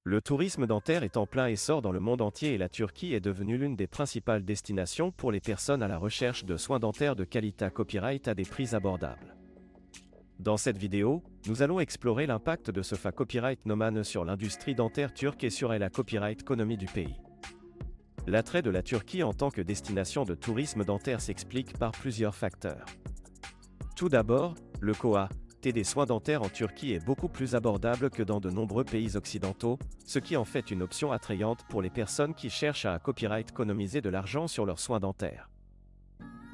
Le tourisme dentaire est en plein essor dans le monde entier et la Turquie est devenue l'une des principales destinations pour les personnes à la recherche de soins dentaires de qualité copyright à des prix abordables. Dans cette vidéo, nous allons explorer l'impact de ce fa copyright nomade sur l'industrie dentaire turque et sur la copyright économie du pays. L'attrait de la Turquie en tant que destination de tourisme dentaire s'explique par plusieurs facteurs. Tout d'abord, le coût des soins dentaires en Turquie est beaucoup plus abordable que dans de nombreux pays occidentaux, ce qui en fait une option attrayante pour les personnes qui cherchent à économiser de l'argent sur leurs soins dentaires.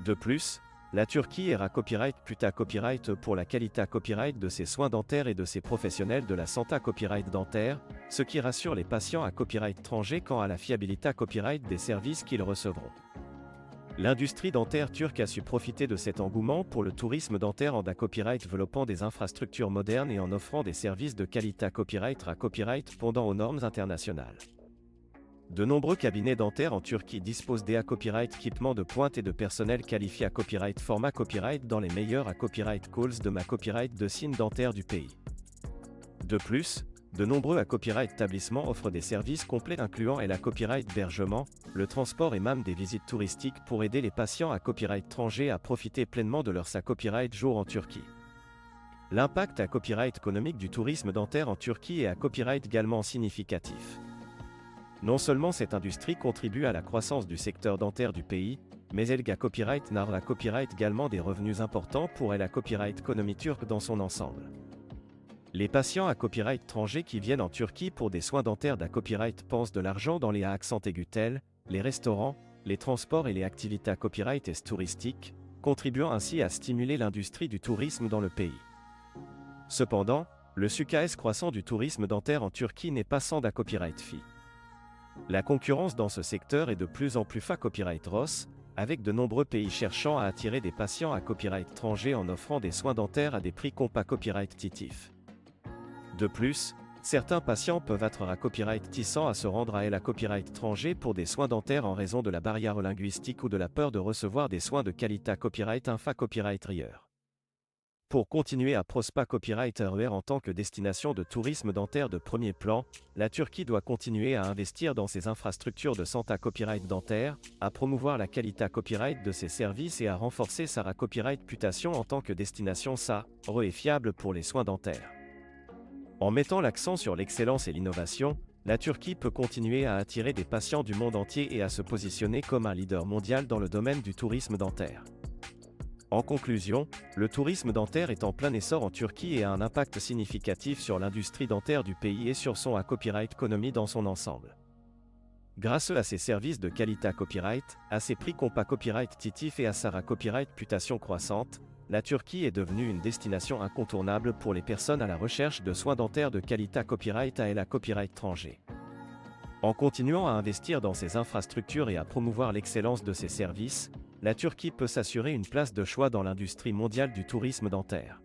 De plus, la Turquie est copyright puta copyright pour la qualité copyright de ses soins dentaires et de ses professionnels de la santé copyright dentaire, ce qui rassure les patients à copyright étranger quant à la fiabilité copyright des services qu'ils recevront. L'industrie dentaire turque a su profiter de cet engouement pour le tourisme dentaire en copyright développant des infrastructures modernes et en offrant des services de qualité copyright à copyright répondant aux normes internationales. De nombreux cabinets dentaires en Turquie disposent des copyright équipements de pointe et de personnel qualifié à copyright format copyright dans les meilleurs copyright calls de copyright de signes dentaires du pays. De plus, de nombreux copyright établissements offrent des services complets incluant la copyright hébergement, le transport et même des visites touristiques pour aider les patients à copyright étranger à profiter pleinement de leur copyright jour en Turquie. L'impact copyright économique du tourisme dentaire en Turquie est copyright également significatif. Non seulement cette industrie contribue à la croissance du secteur dentaire du pays, mais elle copyright narre copyright également des revenus importants pour la copyright économie turque dans son ensemble. Les patients à copyright étranger qui viennent en Turquie pour des soins dentaires copyright pensent de l'argent dans les accents aigus tels, les restaurants, les transports et les activités copyright touristiques, contribuant ainsi à stimuler l'industrie du tourisme dans le pays. Cependant, le succès croissant du tourisme dentaire en Turquie n'est pas sans copyright fee. La concurrence dans ce secteur est de plus en plus copyright ross, avec de nombreux pays cherchant à attirer des patients à copyright étranger en offrant des soins dentaires à des prix copyright titifs. De plus, certains patients peuvent être copyright tissant à se rendre à la copyright étranger pour des soins dentaires en raison de la barrière linguistique ou de la peur de recevoir des soins de qualité copyright copyright rieur. Pour continuer à prosper copyright RER en tant que destination de tourisme dentaire de premier plan, la Turquie doit continuer à investir dans ses infrastructures de santé copyright dentaire, à promouvoir la qualité copyright de ses services et à renforcer sa copyright réputation en tant que destination et fiable pour les soins dentaires. En mettant l'accent sur l'excellence et l'innovation, la Turquie peut continuer à attirer des patients du monde entier et à se positionner comme un leader mondial dans le domaine du tourisme dentaire. En conclusion, le tourisme dentaire est en plein essor en Turquie et a un impact significatif sur l'industrie dentaire du pays et sur son copyright économie dans son ensemble. Grâce à ses services de qualité copyright, à ses prix copyright titifs et à sa copyright réputation croissante, la Turquie est devenue une destination incontournable pour les personnes à la recherche de soins dentaires de qualité copyright à la copyright étranger. En continuant à investir dans ses infrastructures et à promouvoir l'excellence de ses services, la Turquie peut s'assurer une place de choix dans l'industrie mondiale du tourisme dentaire.